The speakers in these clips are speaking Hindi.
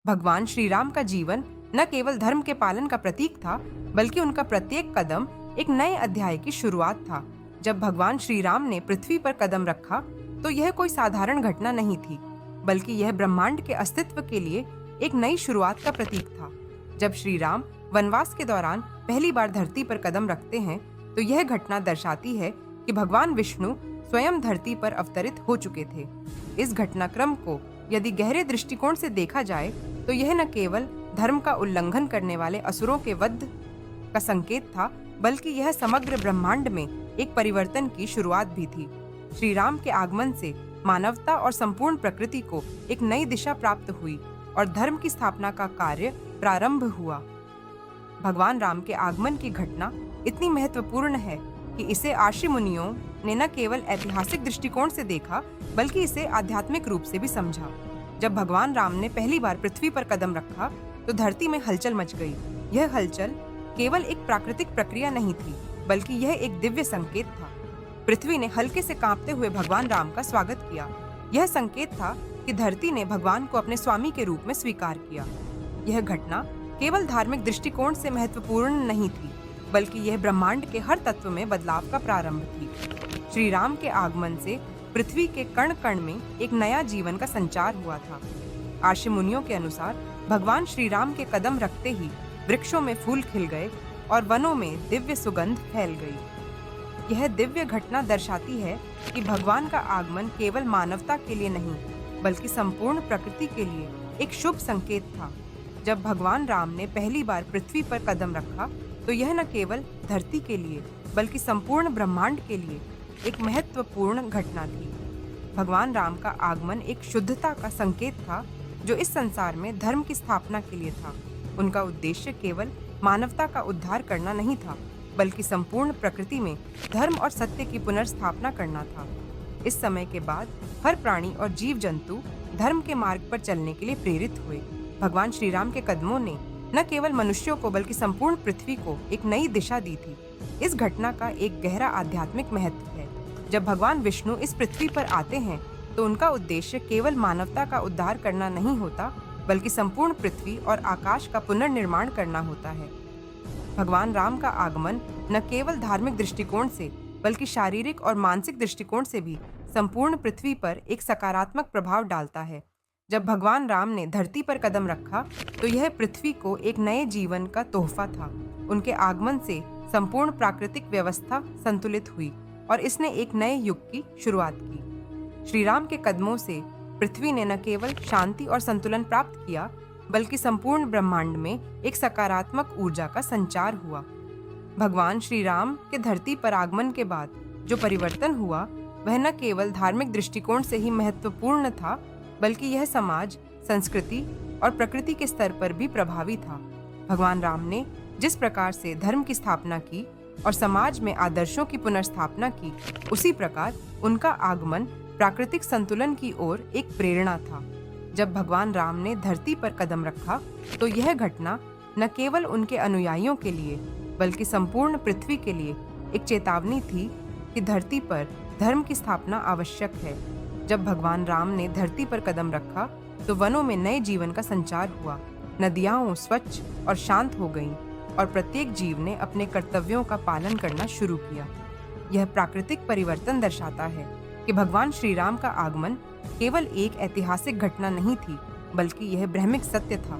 भगवान श्री राम का जीवन न केवल धर्म के पालन का प्रतीक था, बल्कि उनका प्रत्येक कदम एक नए अध्याय की शुरुआत था। जब भगवान श्री राम ने पृथ्वी पर कदम रखा, तो यह कोई साधारण घटना नहीं थी, बल्कि यह ब्रह्मांड के अस्तित्व के लिए एक नई शुरुआत का प्रतीक था। जब श्री राम वनवास के दौरान पहली बार धरती पर कदम रखते हैं, तो यह घटना दर्शाती है कि भगवान विष्णु स्वयं धरती पर अवतरित हो चुके थे। इस घटनाक्रम को यदि गहरे दृष्टिकोण से देखा जाए, तो यह न केवल धर्म का उल्लंघन करने वाले असुरों के वध का संकेत था, बल्कि यह समग्र ब्रह्मांड में एक परिवर्तन की शुरुआत भी थी। श्री राम के आगमन से मानवता और संपूर्ण प्रकृति को एक नई दिशा प्राप्त हुई और धर्म की स्थापना का कार्य प्रारंभ हुआ। भगवान राम के आगमन की घटना इतनी महत्वपूर्ण है कि इसे आर्षि मुनियों ने न केवल ऐतिहासिक दृष्टिकोण से देखा, बल्कि इसे आध्यात्मिक रूप से भी समझा। जब भगवान राम ने पहली बार पृथ्वी पर कदम रखा, तो धरती में हलचल मच गई। यह हलचल केवल एक प्राकृतिक प्रक्रिया नहीं थी, बल्कि यह एक दिव्य संकेत था। पृथ्वी ने हल्के से कांपते हुए भगवान राम का स्वागत किया। यह संकेत था कि धरती ने भगवान को अपने स्वामी के रूप में स्वीकार किया। यह घटना केवल धार्मिक दृष्टिकोण से महत्वपूर्ण नहीं थी, बल्कि यह ब्रह्मांड के हर तत्व में बदलाव का प्रारंभ थी। श्री राम के आगमन से पृथ्वी के कण कण में एक नया जीवन का संचार हुआ था। आर्षि मुनियों के अनुसार भगवान श्री राम के कदम रखते ही वृक्षों में फूल खिल गए और वनों में दिव्य सुगंध फैल गई। यह दिव्य घटना दर्शाती है कि भगवान का आगमन केवल मानवता के लिए नहीं, बल्कि संपूर्ण प्रकृति के लिए एक शुभ संकेत था। जब भगवान राम ने पहली बार पृथ्वी पर कदम रखा, तो यह न केवल धरती के लिए, बल्कि संपूर्ण ब्रह्मांड के लिए एक महत्वपूर्ण घटना थी। भगवान राम का आगमन एक शुद्धता का संकेत था, जो इस संसार में धर्म की स्थापना के लिए था। उनका उद्देश्य केवल मानवता का उद्धार करना नहीं था, बल्कि संपूर्ण प्रकृति में धर्म और सत्य की पुनर्स्थापना करना था। इस समय के बाद हर प्राणी और जीव जंतु धर्म के मार्ग पर चलने के लिए प्रेरित हुए। भगवान श्री राम के कदमों ने न केवल मनुष्यों को, बल्कि संपूर्ण पृथ्वी को एक नई दिशा दी थी। इस घटना का एक गहरा आध्यात्मिक महत्व है। जब भगवान विष्णु इस पृथ्वी पर आते हैं, तो उनका उद्देश्य केवल मानवता का उद्धार करना नहीं होता, बल्कि संपूर्ण पृथ्वी और आकाश का पुनर्निर्माण करना होता है। भगवान राम का आगमन न केवल धार्मिक दृष्टिकोण से, बल्कि शारीरिक और मानसिक दृष्टिकोण से भी संपूर्ण पृथ्वी पर एक सकारात्मक प्रभाव डालता है। जब भगवान राम ने धरती पर कदम रखा, तो यह पृथ्वी को एक नए जीवन का तोहफा था। उनके आगमन से संपूर्ण प्राकृतिक व्यवस्था संतुलित हुई और इसने एक नए युग की शुरुआत की। श्री राम के कदमों से पृथ्वी ने न केवल शांति और संतुलन प्राप्त किया, बल्कि संपूर्ण ब्रह्मांड में एक सकारात्मक ऊर्जा का संचार हुआ। भगवान श्री राम के धरती पर आगमन के बाद जो परिवर्तन हुआ, वह न केवल धार्मिक दृष्टिकोण से ही महत्वपूर्ण था, बल्कि यह समाज, संस्कृति और प्रकृति के स्तर पर भी प्रभावी था। भगवान राम ने जिस प्रकार से धर्म की स्थापना की और समाज में आदर्शों की पुनर्स्थापना की, उसी प्रकार उनका आगमन प्राकृतिक संतुलन की ओर एक प्रेरणा था। जब भगवान राम ने धरती पर कदम रखा, तो यह घटना न केवल उनके अनुयायियों के लिए, बल्कि संपूर्ण पृथ्वी के लिए एक चेतावनी थी कि धरती पर धर्म की स्थापना आवश्यक है। जब भगवान राम ने धरती पर कदम रखा, तो वनों में नए जीवन का संचार हुआ। नदियाँ स्वच्छ और शांत हो गईं और प्रत्येक जीव ने अपने कर्तव्यों का पालन करना शुरू किया। यह प्राकृतिक परिवर्तन दर्शाता है कि भगवान श्री राम का आगमन केवल एक ऐतिहासिक घटना नहीं थी, बल्कि यह ब्रह्मिक सत्य था।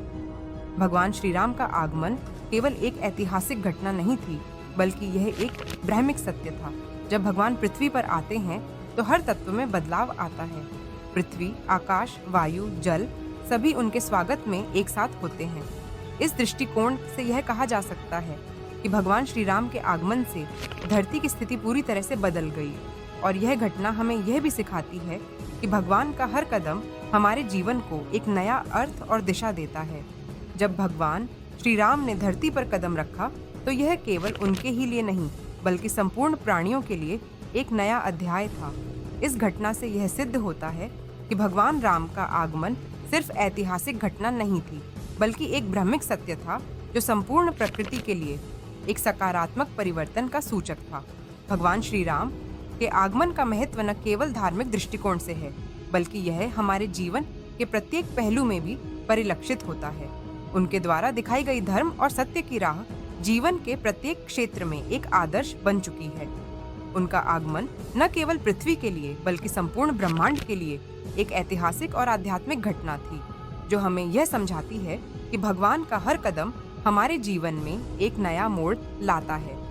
भगवान श्री राम का आगमन केवल एक ऐतिहासिक घटना नहीं थी, बल्कि यह एक ब्रह्मिक सत्य था। जब भगवान पृथ्वी पर आते हैं, तो हर तत्व में बदलाव आता है। पृथ्वी, आकाश, वायु, जल सभी उनके स्वागत में एक साथ होते हैं। इस दृष्टिकोण से यह कहा जा सकता है कि भगवान श्री राम के आगमन से धरती की स्थिति पूरी तरह से बदल गई, और यह घटना हमें यह भी सिखाती है कि भगवान का हर कदम हमारे जीवन को एक नया अर्थ और दिशा देता है। जब भगवान श्री राम ने धरती पर कदम रखा, तो यह केवल उनके ही लिए नहीं, बल्कि संपूर्ण प्राणियों के लिए एक नया अध्याय था। इस घटना से यह सिद्ध होता है कि भगवान राम का आगमन सिर्फ ऐतिहासिक घटना नहीं थी, बल्कि एक ब्रह्मिक सत्य था, जो संपूर्ण प्रकृति के लिए एक सकारात्मक परिवर्तन का सूचक था। भगवान श्री राम के आगमन का महत्व न केवल धार्मिक दृष्टिकोण से है, बल्कि यह हमारे जीवन के प्रत्येक पहलू में भी परिलक्षित होता है। उनके द्वारा दिखाई गई धर्म और सत्य की राह जीवन के प्रत्येक क्षेत्र में एक आदर्श बन चुकी है। उनका आगमन न केवल पृथ्वी के लिए बल्कि संपूर्ण ब्रह्मांड के लिए एक ऐतिहासिक और आध्यात्मिक घटना थी, जो हमें यह समझाती है कि भगवान का हर कदम हमारे जीवन में एक नया मोड़ लाता है।